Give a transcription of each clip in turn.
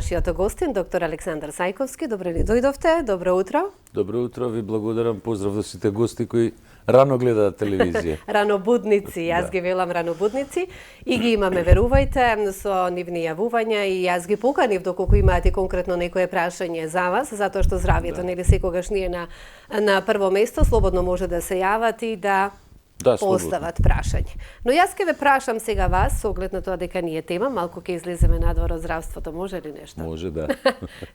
нашиот гостин, доктор Александар Сајковски. Добре ни дојдовте, добро утро. Добро утро, ви благодарам, поздрав до сите гости кои рано гледаат телевизија. Ранобудници, јас ги велам ранобудници и ги имаме, верувајте, со нивни јавувања и јас ги поканив доколку имаате конкретно некое прашање за вас, затоа што здравието нели секогаш не е на прво место, слободно може да се јават и да постават прашање. Но јас ке ве прашам сега вас, со оглед на тоа дека ние тема, малку ќе излеземе надвор од здравството, може ли нешто? Може, да.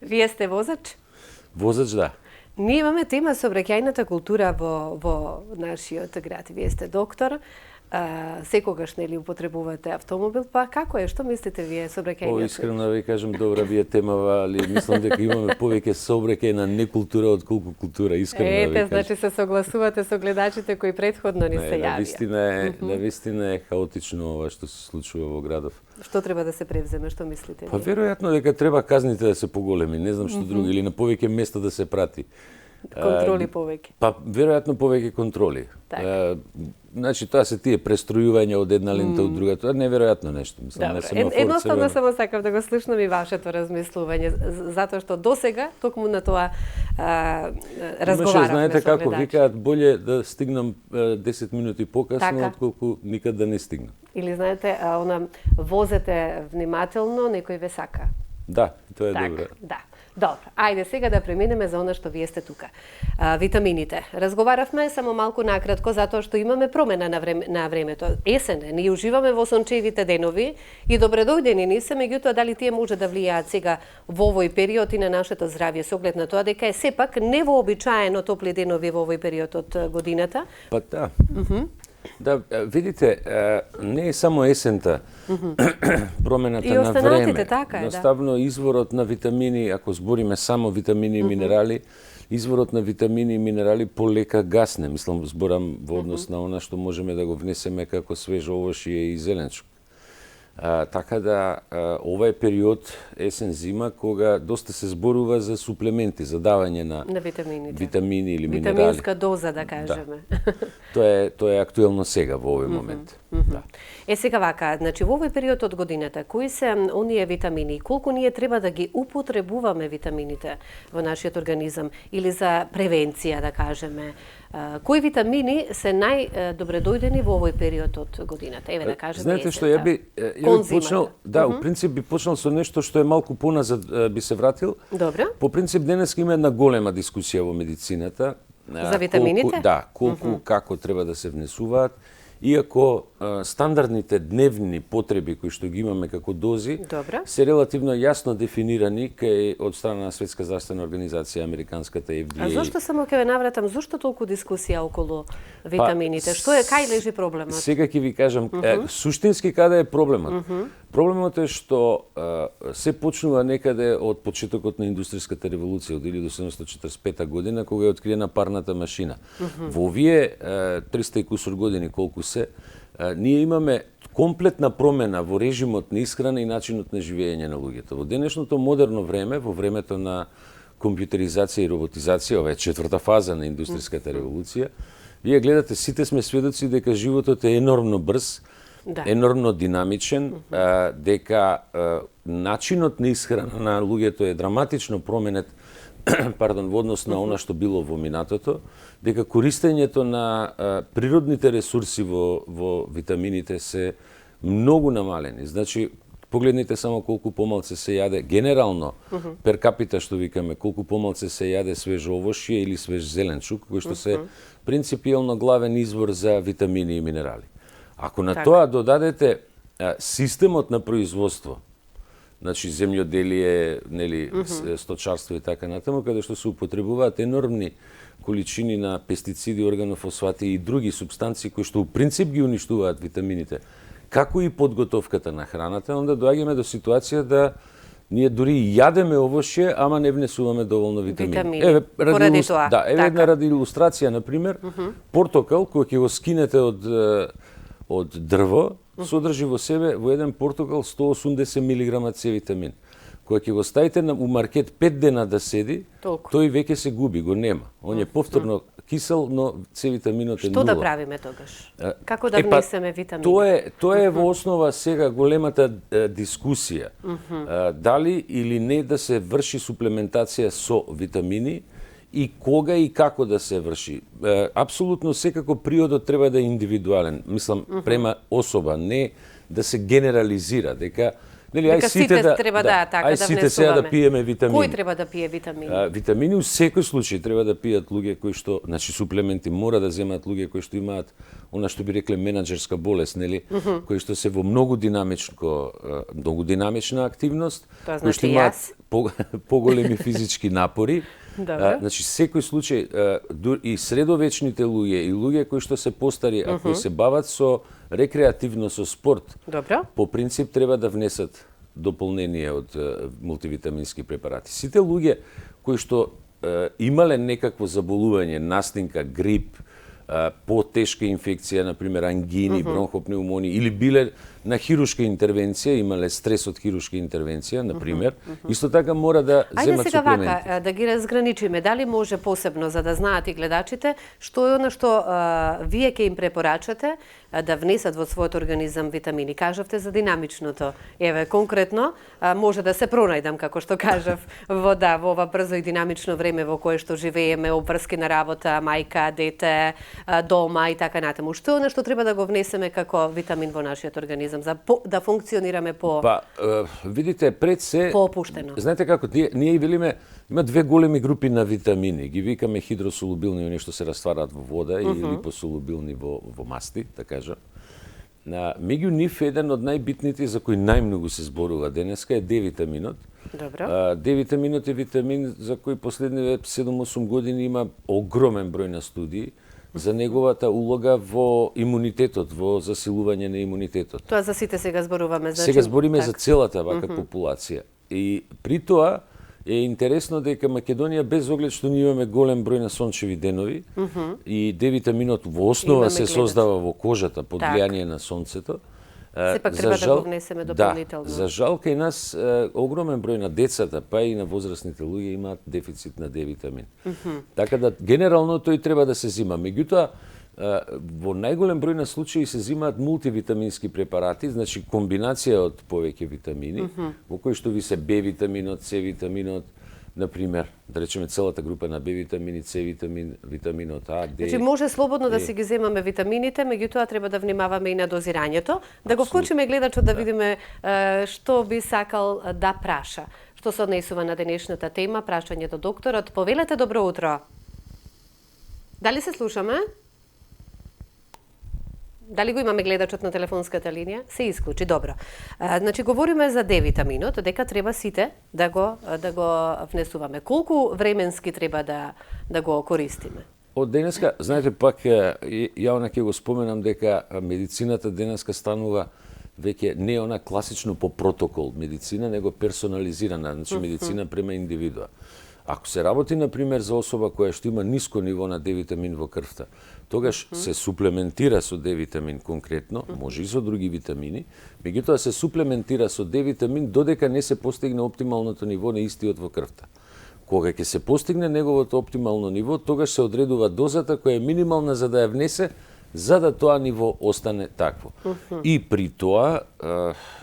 Вие сте возач? Возач, да. Ние имаме тема сообраќајната култура во нашиот град. Вие сте доктор, секогаш нели употребувате автомобил, па како е, што мислите вие сообраќајниот? Искрено да ви кажам, добра ви е темава, али мислам дека имаме повеќе сообраќајна некултура отколку култура, искрено да ви кажам. Значи се согласувате со гледачите кои претходно ни се јавија. Навистина е хаотично ова што се случува во градов. Што треба да се превземе, што мислите? Па веројатно дека треба казните да се поголеми, не знам што друго, или на повеќе места да се прати. Контроли повеќе. Па веројатно повеќе контроли. Значи тоа се тие престројувања од една лента од друга, тоа е неверојатно нешто, мислам, на семафор. Едноставно само сакав да го слушнам и вашето размислување, затоа што досега токму на тоа разговаравме. Знаете како викаат, боле да стигнам 10 минути покасно отколку никад да не стигнам. Или знаете, возете внимателно, некој ве сака. Да, тоа е добро. Да. Добро, ајде сега да преминеме за она што вие сте тука. Витамините. Разговаравме само малку накратко затоа што имаме промена на времето. Есен е, ние уживаме во сончевите денови и добре дојдени ни се, меѓутоа дали тие може да влијаат сега во овој период и на нашето здравје со оглед на тоа дека е сепак невообичаено топли денови во овој период од годината? Па да. Да, видите, не е само есента промената на време. Така е, Наставно изворот на витамини, ако збориме само витамини и минерали, изворот на витамини и минерали полека гасне. Мислам, зборам во однос на она што можеме да го внесеме како свежо овошје и зеленчук. Така да, ова е период есен-зима кога доста се зборува за суплементи, за давање на витамини или минерали. Витаминска доза, да кажеме. Да. Тоа е актуелно сега во овој момент. Да. Сега вака, значи во овој период од годината, кои се оние витамини, колку ние треба да ги употребуваме витамините во нашиот организам или за превенција, да кажеме, кои витамини се најдобре дојдени во овој период од годината? Еве да кажеме. Знаете што ја би почнал, у принцип би почнал со нешто што е малку поназад би се вратил. Добро. По принцип денес има една голема дискусија во медицината. За витамините? Колку, како треба да се внесуваат. Иако стандардните дневни потреби кои што ги имаме како дози се релативно јасно дефинирани од страна на Светска здравствена организација, американската FDA. А зошто само ќе ве навратам, зошто толку дискусија околу витамините? Што е, кај лежи проблемот? Сега ќе ви кажам, суштински каде е проблемот? Проблемот е што се почнува некаде од почетокот на индустријската револуција од 1845 година, кога е откриена парната машина. Во овие 300 и кусур години колку ние имаме комплетна промена во режимот на исхрана и начинот на живење на луѓето. Во денешното модерно време, во времето на компјутеризација и роботизација, ова е четврта фаза на индустријската револуција, вие гледате, сите сме сведоци дека животот е енормно брз, енормно динамичен, дека начинот на исхрана на луѓето е драматично променет во однос на она што било во минатото, дека користењето на природните ресурси во витамините се многу намалени. Значи, погледнете само колку помалце се јаде, генерално, пер капита што викаме, колку помалце се јаде свежо овошје или свеж зеленчук, кои што се принципиелно главен извор за витамини и минерали. Ако на тоа додадете системот на производство, значи земјоделие, нели, сточарство и така натаму, каде што се употребуваат енормни количини на пестициди, органофосфати и други субстанции кои што у принцип ги уништуваат витамините, како и подготовката на храната, онда доаѓаме до ситуација да ние дури јадеме овошје, ама не внесуваме доволно витамини. Еве, ради тоа. Да, еве една ради илустрација, на пример, портокал кој ќе го скинете од дрво, содржи во себе во еден портокал 180 мг С витамин. Кога ќе го ставите у маркет 5 дена да седи, тој веќе се губи, го нема. Он е повторно кисел, но С витаминот е Што нула. да правиме тогаш? Како да внесеме витамини? Тоа е во основа сега големата дискусија. Дали или не да се врши суплементација со витамини и кога и како да се врши. Апсолутно секако приодот треба да е индивидуален. Мислам, према особа, не да се генерализира, дека нели дека сите треба така да сите сега да пиеме витамини. Кој треба да пие витамини? Витамини у секој случај треба да пијат луѓе кои што, значи суплементи мора да земат луѓе кои што имаат она што би рекле менаџерска болест, нели, кои што се во многу динамична активност, кои што имаат поголеми физички напори. Значи секој случај и средовечните луѓе и луѓе кои што се постари, а кои се бават со рекреативно со спорт, по принцип треба да внесат дополнение од мултивитамински препарати. Сите луѓе кои што имале некакво заболување, настинка, грип, потешка инфекција, например ангини, бронхопнеумонии, или биле на хирушка интервенција, имале стрес од хирушка интервенција, например, исто така мора да земат суплементи. Ајде сега вака, да ги разграничиме, дали може посебно, за да знаат и гледачите, што е она што вие ќе им препорачате да внесат во својот организам витамини. Кажавте за динамичното. Еве, конкретно, може да се пронајдам, како што кажав, во ова брзо и динамично време во кое што живееме, обврски на работа, мајка, дете, дома и така натаму. Што е она што треба да го внесеме како витамин во нашиот организам, за да функционираме видите, пред се поопуштено. Знаете како, ние и велиме, има две големи групи на витамини. Ги викаме хидросолубилни, оние што се раствараат во вода, и липосолубилни во масти, да кажа. Меѓу нив еден од најбитните за кој најмногу се зборува денеска е Д-витаминот. Добро. Д-витаминот е витамин за кој последниве 7-8 години има огромен број на студии за неговата улога во имунитетот, во засилување на имунитетот. Тоа за сите сега зборуваме, значи. Сега збориме за целата вака популација. И при тоа е интересно дека Македонија, без оглед што ние имаме голем број на сончеви денови, и Д-витаминот во основа се создава во кожата под влијание на сонцето. Сепак треба да го внесеме дополнително. Да, за жал кај нас огромен број на децата, па и на возрастните луѓе имаат дефицит на Д-витамин. Така да генерално тој треба да се зима. Меѓутоа, во најголем број на случаи се зимаат мултивитамински препарати, значи комбинација од повеќе витамини, во кои што ви се Б-витаминот, С-витаминот, например, да речеме целата група на Б-витамини, С-витамин, витаминот А, Д. Значи може слободно да си ги земаме витамините, меѓутоа треба да внимаваме и на дозирањето, да го вклучиме гледачот да видиме што би сакал да праша. Што се однесува на денешната тема, прашање до докторот. Повелете, добро утро. Дали се слушаме? Дали го имаме гледачот на телефонската линија? Се исклучи, добро. Значи, говориме за Д-витаминот, дека треба сите да го внесуваме. Колку временски треба да го користиме? Од денеска, знаете, пак ја ќе го споменам дека медицината денеска станува веќе не она класично по протокол медицина, него персонализирана, значи медицина према индивидуа. Ако се работи, например, за особа која што има ниско ниво на Д-витамин во крвта, тогаш се суплементира со Д-витамин конкретно, може и со други витамини, меѓутоа се суплементира со Д-витамин додека не се постигне оптималното ниво на истиот во крвта. Кога ќе се постигне неговото оптимално ниво, тогаш се одредува дозата која е минимална за да ја внесе, за да тоа ниво остане такво. И при тоа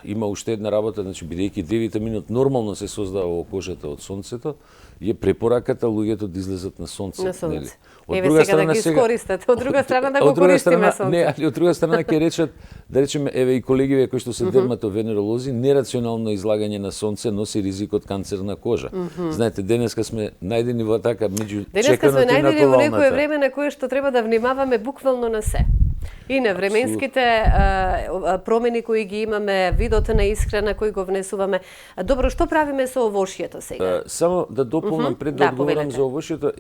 има уште една работа, значи бидејќи Д-витаминот нормално се создава во кожата од сонцето, е препораката луѓето да излезат на сонце. На сонце. Од Еве сега да ги искористат, од друга страна да го користиме сонце. Не, али од друга страна ќе речат, да речеме, еве и колегиве кои што се дерматовенеролози, нерационално излагање на сонце носи ризик од канцер на кожа. Знаете, денеска сме најдени во така меѓу чеканото и натовалната. Денеска сме најдени во некое време на кое што треба да внимаваме буквално на се. И на временските промени кои ги имаме, видот на исхрана кој го внесуваме. Добро, што правиме со овошјето сега? Само да дополнам пред да одговорам за овошјето,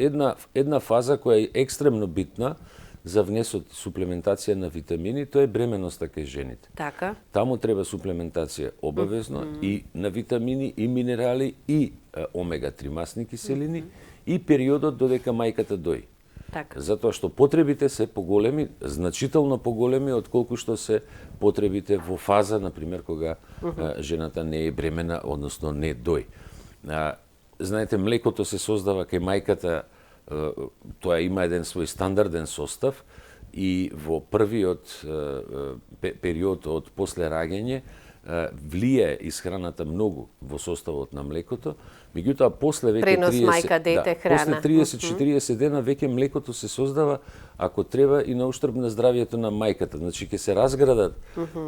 една фаза која е екстремно битна за внесот суплементација на витамини, тоа е бременоста кај жените. Така. Таму треба суплементација обавезно и на витамини и минерали и омега-3 масни киселини и периодот додека мајката дои. Така. Затоа што потребите се поголеми, значително поголеми од колку што се потребите во фаза, например, кога жената не е бремена, односно не дои. Знаете, млекото се создава кај мајката тоа има еден свој стандарден состав и во првиот период од после раѓање влие исхраната многу во составот на млекото, меѓутоа после веќе пренос 30 мајка дете храна. После 30-40 дена веќе млекото се создава ако треба и на уштрб на здравието на мајката. Значи ќе се разградат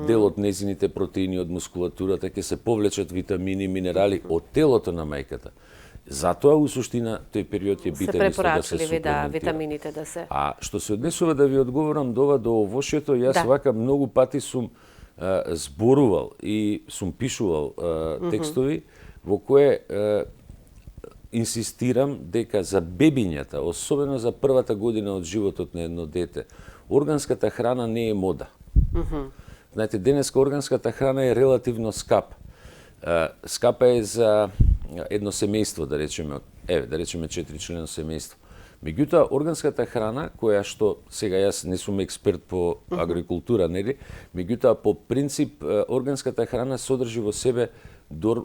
дел од незините протеини од мускулатурата, ќе се повлечат витамини, минерали од телото на мајката. Затоа у суштина тој период е битен се исто да се препорачливи суплементира. витамините да се. А што се однесува да ви одговорам до овошјето, јас вака многу пати сум зборувал и сум пишувал текстови во кое инсистирам дека за бебињата, особено за првата година од животот на едно дете, органската храна не е мода. Знаете, денеска органската храна е релативно скапа. Скапа е за едно семејство, да речеме 4-члено семејство. Меѓутоа, органската храна, која што сега јас не сум експерт по агрикултура, нели? Меѓутоа, по принцип, органската храна содржи во себе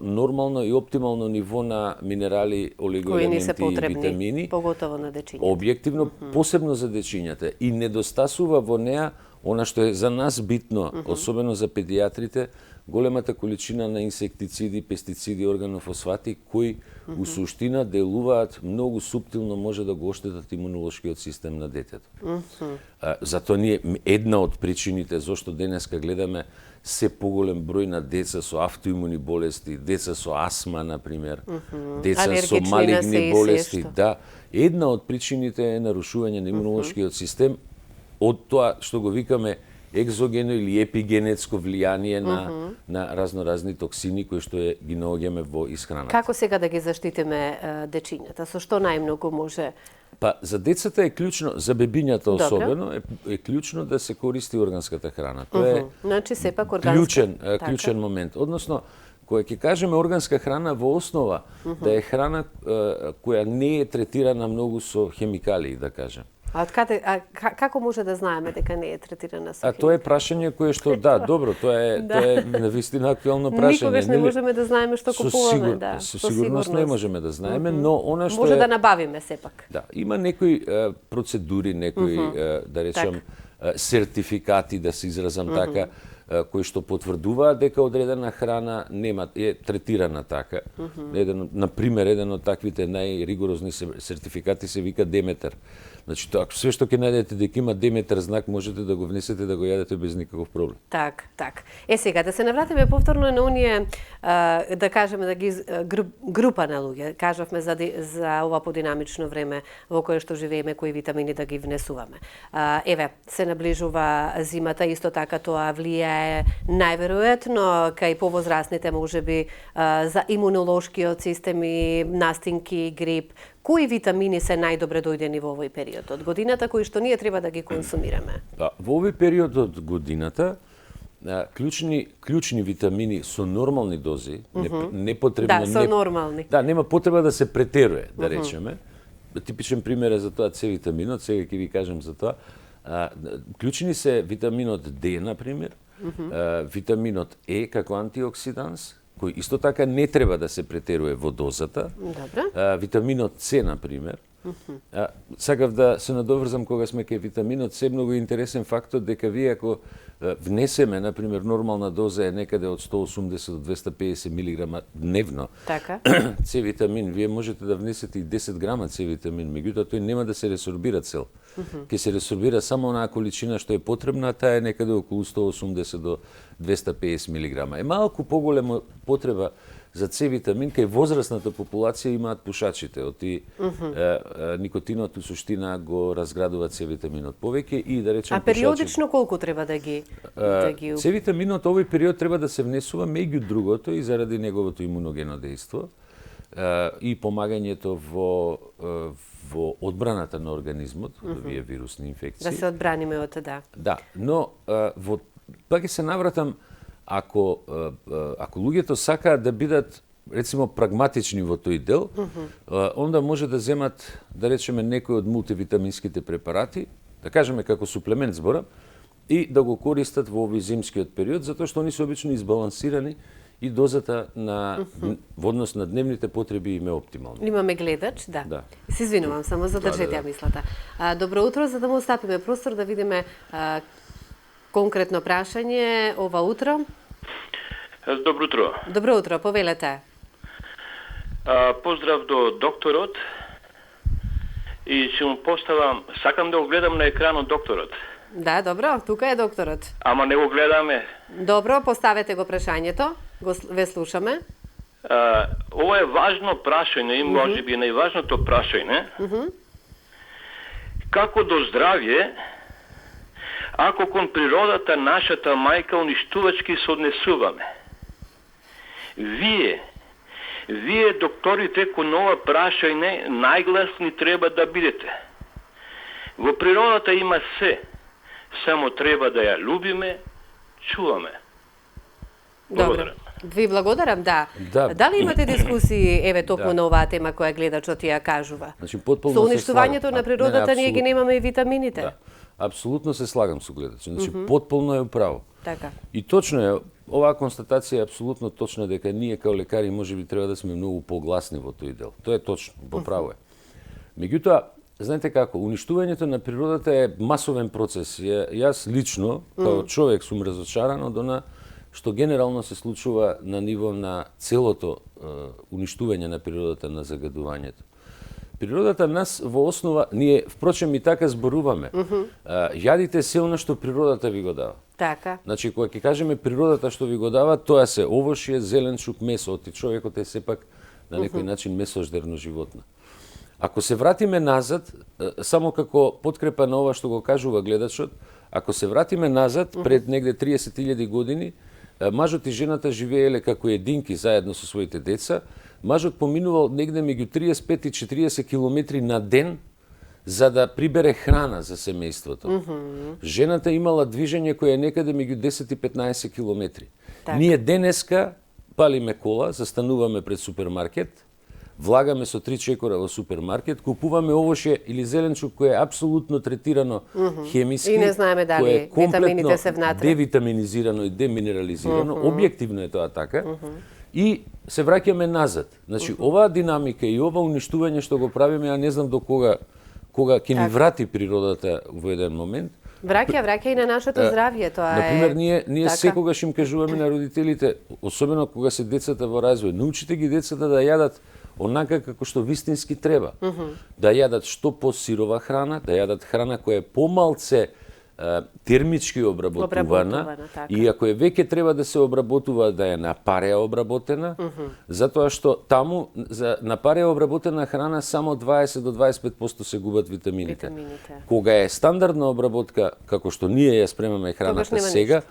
нормално и оптимално ниво на минерали, олигоелементи и витамини. Поготово на дечињата. Објективно, посебно за дечињата. И недостасува во неа она што е за нас битно, особено за педијатрите, големата количина на инсектициди, пестициди, органофосфати, кои у суштина делуваат многу суптилно, може да го оштетат имунолошкиот систем на детето. Затоа ние една од причините зошто денеска гледаме се поголем број на деца со автоимуни болести, деца со астма, например, деца со малигни болести. Да, една од причините е нарушување на имунолошкиот систем од тоа што го викаме екзогено или епигенетско влијание на разноразни токсини кои што ги наоѓаме во исхраната. Како сега да ги заштитиме дечињата? Со што најмногу може? Па за децата е клучно, за бебињата особено е клучно да се користи органската храна. Тоа е значи сепак органска клучен момент. Односно, кога ќе кажеме органска храна во основа да е храна која не е третирана многу со хемикалии, да кажем. Како може да знаеме дека не е третирана со хемикалии? Тоа е прашање кое што добро, тоа е навистина актуелно прашање. Никогаш не можеме да знаеме што купуваме, Со сигурност не можеме да знаеме, но она што може да набавиме сепак. Да, има некои процедури, некои да речам сертификати, да се изразам така, кои што потврдуваат дека одредена храна е третирана така. Например, еден од таквите најригорозни сертификати се вика Деметер. Значи, све што ќе најдете дека има Деметер знак, можете да го внесете да го јадете без никаков проблем. Так. Сега, да се навратиме повторно на оние, да кажеме, да ги група на луѓе. Кажавме за ова подинамично време во кое што живееме, кои витамини да ги внесуваме. Се наближува зимата, исто така тоа влијае најверојатно кај повозрасните можеби за имунолошкиот систем и настинки, грип. Кои витамини се најдобре дојдени во овој период од годината, кои што ние треба да ги консумираме? Во овој период од годината, клучни витамини со нормални дози, непотребно... со нормални. Нема потреба да се претеруе, да речеме. Типичен пример е за тоа С-витаминот, сега ќе ви кажем за тоа. Клучни се витаминот Д, например, витаминот Е како антиоксиданс, кој исто така не треба да се претеруе во дозата. Витаминот С, например. Сакав да се надоврзам кога сме кај витаминот С, многу интересен фактор дека вие ако внесеме, например, нормална доза е некаде од 180 до 250 мг дневно. С-витамин, вие можете да внесете и 10 грама С-витамин, меѓутоа тој нема да се ресорбира цел. Ќе се ресорбира само онаа количина што е потребна, а таа е некаде околу 180 до 250 мг. Е малку поголема потреба за С-витамин кај возрастната популација имаат пушачите. Никотинот у суштина го разградува С-витаминот повеќе и да речем периодично колку треба да ги С-витаминот овој период треба да се внесува меѓу другото и заради неговото имуногено дејство и помагањето во одбраната на организмот од овие вирусни инфекции. Да се одбраниме од Да, но пак ќе се навратам, ако луѓето сакаат да бидат рецимо прагматични во тој дел, онда може да земат, да речеме, некој од мултивитаминските препарати, да кажеме како суплемент зборам, и да го користат во овој зимскиот период, затоа што они се обично избалансирани и дозата во однос на дневните потреби им е оптимална. Имаме гледач, да. Да. Се извинувам, само задржете ја мислата. Добро утро, за да му остапиме простор да видиме конкретно прашање ова утро. Добро утро. Добро утро, повелете. Поздрав до докторот и ќе му поставам, сакам да го гледам на екранот докторот. Да, добро, тука е докторот. Ама не го гледаме. Добро, поставете го прашањето, ве слушаме. Ова е важно прашање и може би најважното прашање. Како до здравје, ако кон природата нашата мајка уништувачки се однесуваме? Вие докторите кон ова прашање најгласни треба да бидете. Во природата има се, само треба да ја любиме, чуваме. Благодарам. Ви благодарам, да. Да. Дали имате дискусии, еве, токму на оваа тема која гледачот ја кажува? Значи, потполно Со се уништувањето слагам. на природата ние ги апсолутно. немаме и витамините. Да. Апсолутно се слагам со гледачот. Значи, потполно е управо. Така. И точно е, оваа констатација е апсолутно точна дека ние као лекари можеби треба да сме многу погласни во тој дел. Тоа е точно, поправо е. Меѓутоа, знаете како, уништувањето на природата е масовен процес. Јас лично, као човек, сум разочаран од она што генерално се случува на ниво на целото уништување на природата, на загадувањето. Природата нас во основа, ние впрочем и така зборуваме, јадите се она што природата ви го дава. Така. Значи, кога ќе кажеме природата што ви го дава, тоа се овошје, зеленчук, месо, оти човекот е сепак на некој начин месождерно животно. Ако се вратиме назад, само како подкрепа на ова што го кажува гледачот, ако се вратиме назад, пред негде 30.000 години, мажот и жената живееле како единки заедно со своите деца, мажот поминувал негде меѓу 35 и 40 километри на ден за да прибере храна за семејството. Жената имала движење кој е некаде меѓу 10 и 15 километри. Так. Ние денеска палиме кола, застануваме пред супермаркет, влагаме со 3 чекора во супермаркет, купуваме овошје или зеленчук кој е апсолутно третирано хемиски, И не знаеме дали кој е витамините се внатре. девитаминизирано и деминерализирано, објективно е тоа така. И се враќаме назад. Значи, оваа динамика и ова уништување што го правиме, ја не знам до кога ќе ни врати природата во еден момент. Враќа и на нашето здравје, тоа Например, е... ние така. секогаш им кажуваме на родителите, особено кога се децата во развој, научите ги децата да јадат онака како што вистински треба. Да јадат што посирова храна, да јадат храна која е помалце термички обработувана, така. и ако е веќе треба да се обработува, да е на пареа обработена, затоа што таму на пареа обработена храна само 20 до 25% се губат витамините. Кога е стандардна обработка, како што ние ја спремаме храната сега,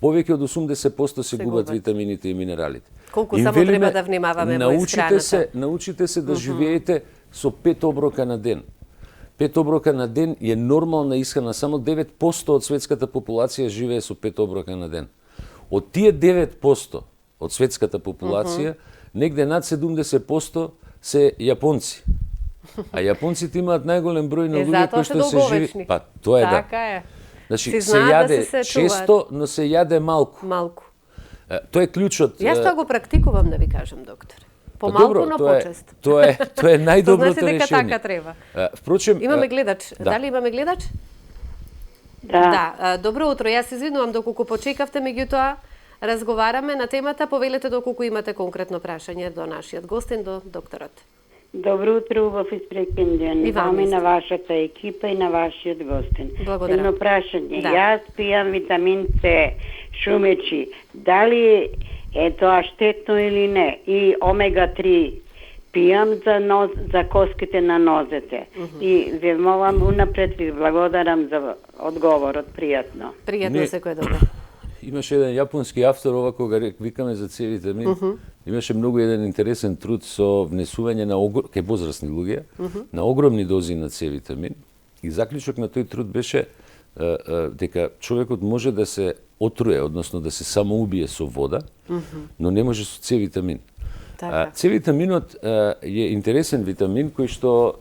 повеќе од 80% се губат витамините и минералите. Колку само треба да внимаваме во исхраната. Научите се да живеете со 5 оброка на ден. 5 оброка на ден е нормална исхрана, само 9% од светската популација живее со 5 оброка на ден. Од тие 9% од светската популација, негде над 70% се јапонци. А јапонците имаат најголем број на луѓе кои што се живеат. Па тоа е така е. Значи, се јаде често, но се јаде малку. Малку. Тоа е клучот. Јас тоа го практикувам, да ви кажам, доктор. Помалку, но почест. Тоа е најдоброто решение. Значи дека така треба. Впрочем, имаме гледач. Да. Дали имаме гледач? Да. Добро утро. Јас се извинувам доколку почекавте, меѓутоа разговараме на темата. Повелете доколку имате конкретно прашање до нашиот гостин, до докторот. Добро утро, убав испрекен ден. И вам и на вашата екипа и на вашиот гостин. Благодарам. Едно прашање. Да. Јас пијам витамин С, шумечи. Дали е тоа штетно или не? И омега-3 пијам за коските на нозете. И ве молам унапред, ви благодарам за одговорот, пријатно. Пријатно, секој добро. Имаше еден јапонски автор, ова кога викаме за С витамин, имаше многу еден интересен труд со внесување на кај возрастни луѓе, на огромни дози на С витамин. И заклучок на тој труд беше дека човекот може да се отруе, односно да се самоубие со вода, но не може со С витамин. Така. С-витаминот е интересен витамин кој што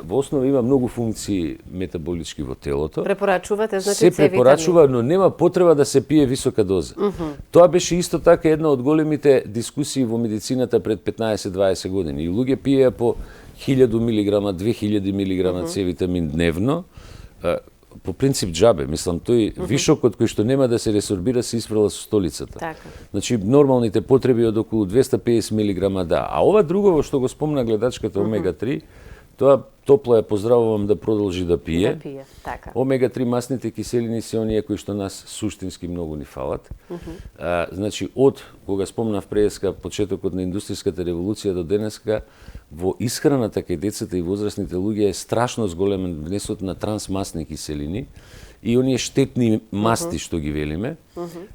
во основа има многу функции метаболички во телото. Препорачувате, значи, се C-витамин. препорачува, но нема потреба да се пие висока доза. Тоа беше исто така една од големите дискусии во медицината пред 15-20 години. И луѓе пиеа по 1000 мг, 2000 мг С-витамин дневно. По принцип џабе, мислам, тој вишокот кој што нема да се ресорбира се испрела со столицата. Така. Значи, нормалните потреби од околу 250 мг, да. А ова друго што го спомна гледачката омега-3, тоа топло ја поздравувам да продолжи да пие. Да пие, така. Омега-3 масните киселини се оние кои што нас суштински многу ни фалат. Значи, од кога спомнав преска почетокот на индустријската револуција до денеска, во исхраната кај децата и возрастните луѓе е страшно зголемен внесот на трансмасни киселини и оние штетни масти што ги велиме.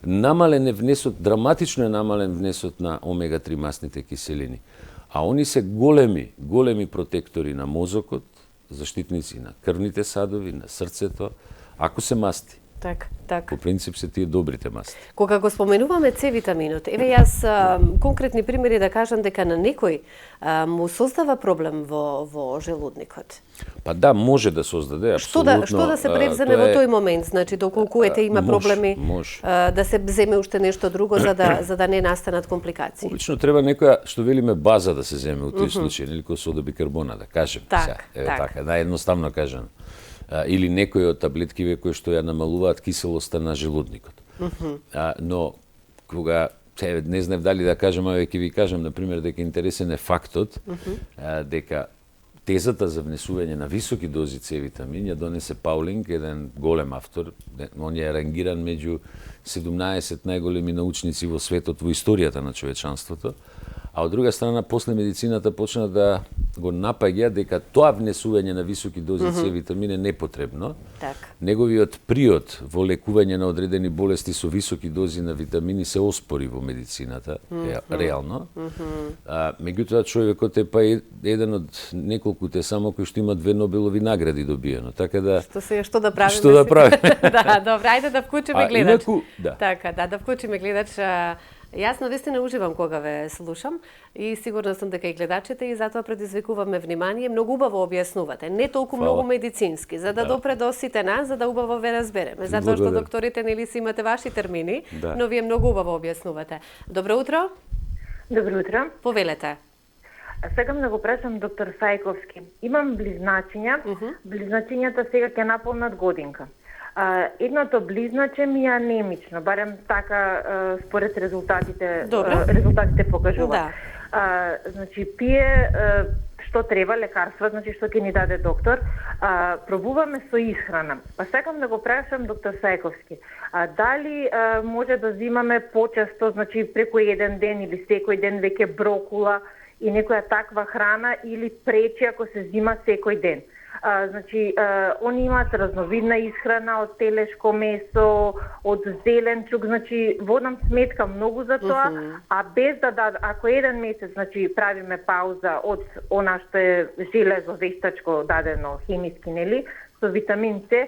Намален е внесот, драматично е намален внесот на омега-3 масните киселини. А они се големи протектори на мозокот, заштитници на крвните садови, на срцето, ако се масти. Така, така. По принцип се тие добрите масти. Кога го споменуваме С-витаминот, еве јас конкретни примери да кажам дека на некој му создава проблем во желудникот. Па да, може да создаде, апсолутно. Што да се превземе во тој момент? Значи, доколку има проблеми, може. да се земе уште нешто друго за да не настанат компликации? Обично треба некоја, што велиме, база да се земе у тој случај, нели кој сода бикарбона, да кажем. Така, наједноставно кажано. Или некои од таблеткиве кои што ја намалуваат киселоста на желудникот. Но кога не знам дали да кажам, а ќе ви кажам на пример дека интересен е фактот дека тезата за внесување на високи дози С-витамин ја донесе Паулинг, еден голем автор. Он е рангиран меѓу 17 најголеми научници во светот во историјата на човечанството. А од друга страна, после медицината почна да го напаѓа дека тоа внесување на високи дози С-витамин е непотребно. Така. Неговиот приод во лекување на одредени болести со високи дози на витамини се оспори во медицината, реално. Меѓутоа, човекот е па еден од неколкуте само кои што има 2 Нобелови награди добиено. Така да Што да правиме? Што да правиме? Да, добро, ајде да вклучиме гледач. Инаку, да. Така, да вклучиме гледач. Јас навистина уживам кога ве слушам и сигурна сум дека и гледачите и затоа предизвикуваме внимание, многу убаво објаснувате, не толку многу медицински, за да допре до сите нас, за да убаво ве разбереме, затоа што докторите нели си имате ваши термини, но вие многу убаво објаснувате. Добро утро. Добро утро. Повелете. Сакам да го прашам доктор Сајковски. Имам близначиња. Близначињата сега ќе наполнат годинка. Едното близначе ми е анемично, барем така според резултатите покажуваат. Да. Значи пие што треба, лекарства, значи што ќе ни даде доктор, пробуваме со исхрана. Па сакам да го прашам доктор Сајковски, дали може да взимаме почесто, значи преку еден ден или секој ден веќе брокула и некоја таква храна или пречи ако се взима секој ден? Значи, они имаат разновидна исхрана од телешко месо, од зеленчук, значи водам сметка многу за тоа, а без да ако еден месец, значи правиме пауза од она што е железо вештачко дадено хемиски, нели, со витамин С,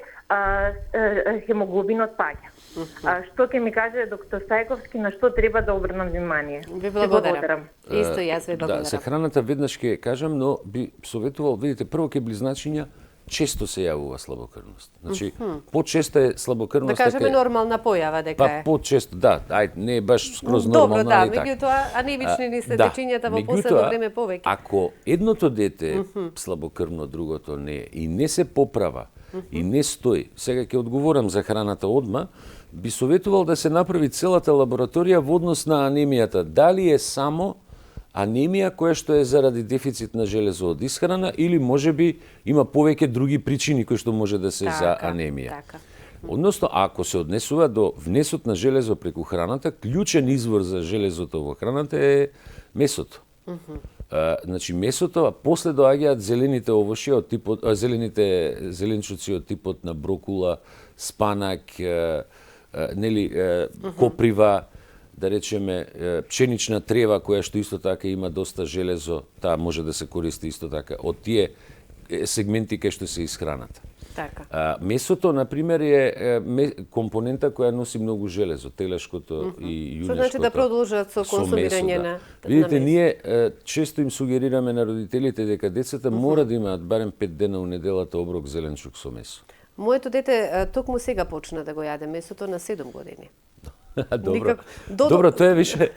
хемоглобинот паѓа. Што ќе ми каже доктор Сајковски, на што треба да обрнам внимание? Ви благодарам. Исто јас ви благодарам. Да, за храната веднаш ќе кажам, но би советувал, видите, прво ке близначиња често се јавува слабокрвност. Значи, почесто е слабокрвност. Да кажеме нормална појава дека е. Па почесто, да, не е баш скроз нормална. Добро, да, меѓутоа анемични ни се течињата во последно време повеќе. Ако едното дете е слабокрвно, другото не е и не се поправа и не стои, сега ќе одговорам за храната одма, би советувал да се направи целата лабораторија во однос на анемијата. Дали е само анемија која што е заради дефицит на железо од исхрана или можеби има повеќе други причини кои што може да се за анемија. Така. Односно, ако се однесува до внесот на железо преку храната, клучен извор за железото во храната е месото. Значи месото, а после доаѓаат зелените овошји од типот зеленчуци од типот на брокула, спанак, нели коприва, да речеме пшенична трева која што исто така има доста железо, таа може да се користи исто така од тие сегменти кај што се исхраната. Така. Месото, например, е компонента која носи многу железо, телешкото и јунешкото. Што значи да продолжат со консумирање на Видите, месо? ние често им сугерираме на родителите дека децата мора да имаат барем 5 дена у неделата оброк зеленчук со месо. Моето дете токму сега почна да го јаде месото на 7 години. Добро. Добро, тоа е више.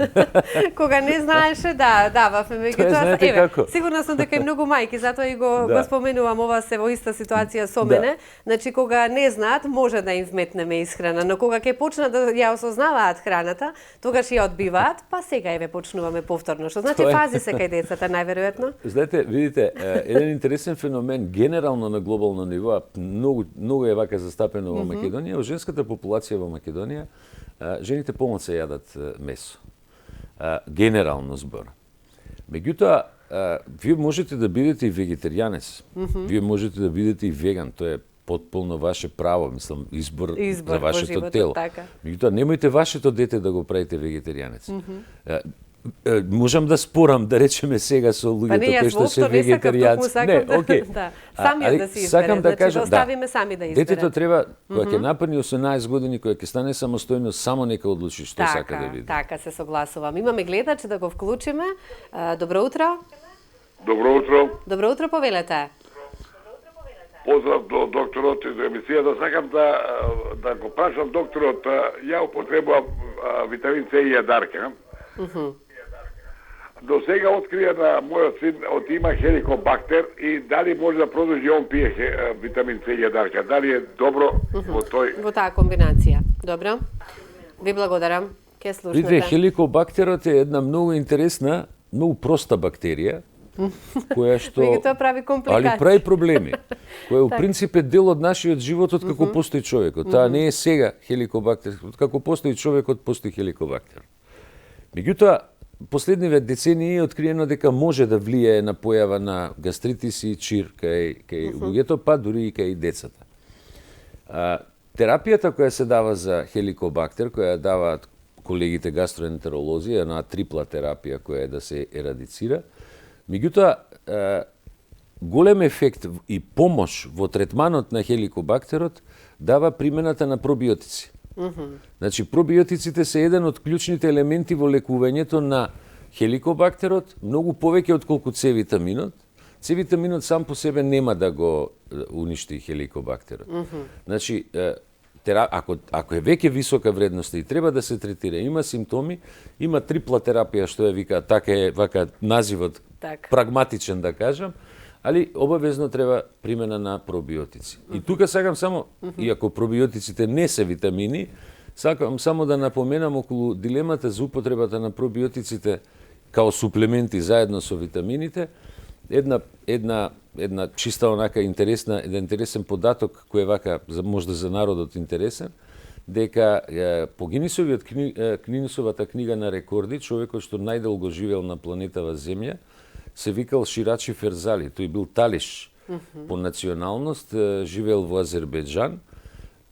Кога не знаеше, да, дававме меѓутоа. знаете како? Сигурна сум дека и многу мајки, затоа и го споменувам, ова се во иста ситуација со мене. Значи кога не знаат, може да им вметнеме исхрана, но кога ќе почнат да ја осознаваат храната, тогаш ја одбиваат, па сега еве почнуваме повторно. Што значи фази се кај децата најверојатно? Знаете, видите, еден интересен феномен генерално на глобално ниво, многу е вака застапено во Македонија, во женската популација во Македонија, жените помал се јадат месо. Генерално збор. Меѓутоа, вие можете да бидете и вегетаријанец. Вие можете да бидете и веган. Тоа е потполно ваше право, мислам, избор за вашето тело. Така. Меѓутоа, немојте вашето дете да го правите вегетаријанец. Можам да спорам, да речеме сега со луѓето кои што се вегетаријанци. Не, окей. Сами да си избере, значи да оставиме сами да избере. Детето треба, кога ќе напредне 18 години, кога ќе стане самостојно, само нека одлучи што сака да види. Така, се согласувам. Имаме гледач да го вклучиме. Добро утро. Добро утро. Добро утро, повелете. Поздрав до докторот и до емисијата. Сакам да го прашам докторот, ја употребувам витамин С и јадарка. До сега открија на мојот син има хеликобактер и дали може да продолжи он пие витамин С и јадарка. Дали е добро во тој... Во таа комбинација. Добро. Ви благодарам. Ке слушнете. Видите, хеликобактерот е една многу интересна, многу проста бактерија, која што... Меѓутоа прави компликации. Али прави проблеми. Која у принцип е дел од нашиот живот од како постои човекот. Таа не е сега хеликобактер, од како постои човекот постои хеликобактер. Меѓутоа, последниве децении е откриено дека може да влијае на појава на гастритис и чир кај луѓето, па дури и кај децата. Терапијата која се дава за хеликобактер, која даваат колегите гастроентеролози, е една трипла терапија која е да се ерадицира, меѓутоа голем ефект и помош во третманот на хеликобактерот дава примената на пробиотици. Значи, пробиотиците се еден од клучните елементи во лекувањето на хеликобактерот, многу повеќе отколку С-витаминот. С-витаминот сам по себе нема да го уништи хеликобактерот. Значи, ако е веќе висока вредност и треба да се третира, има симптоми, има трипла терапија, што ја вика, така е вака називот, прагматичен да кажам, али обавезно треба примена на пробиотици. И тука сакам само, иако пробиотиците не се витамини, сакам само да напоменам околу дилемата за употребата на пробиотиците као суплементи заедно со витамините, една чиста онака интересен податок кој е вака можда за народот интересен, дека по Гинисовата книга на рекорди, човекот што најдолго живеел на планетава Земја, се викал Ширачи Ферзали. Тој бил талиш по националност, живеел во Азербејџан,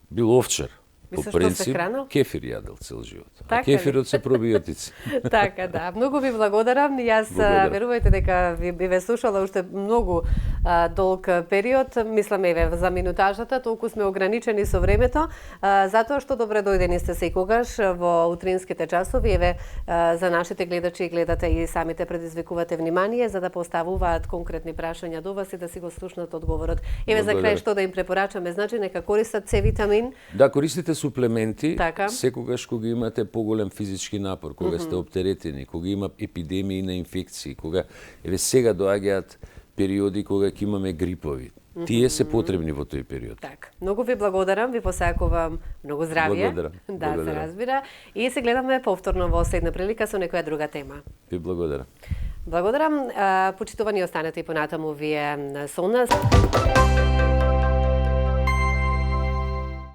бил овчар. По принцип, кефир јадел цел живот. А кефирот се пробиотици. Така, да. Многу ви благодарам. Јас верувајте дека ви ве слушала уште многу долг период. Мислам еве за минутажата, толку сме ограничени со времето, затоа што добре дојдени сте секогаш во утринските часови. Еве за нашите гледачи и гледате и самите предизвикувате внимание за да поставуваат конкретни прашања до вас и да си го слушнат одговорот. Еве за крај што да им препорачаме, значи нека користат С-витамин. Да, користите суплементи, секогаш кога имате поголем физички напор, кога сте оптеретени, кога има епидемии на инфекции, кога еве сега доаѓаат периоди кога ќе имаме грипови. Тие се потребни во тој период. Така. Многу ви благодарам, ви посакувам многу здравје. Благодарам. Да, се разбира. И се гледаме повторно во следна прилика со некоја друга тема. Ви благодарам. Благодарам. Почитувани останете и понатаму вие со нас.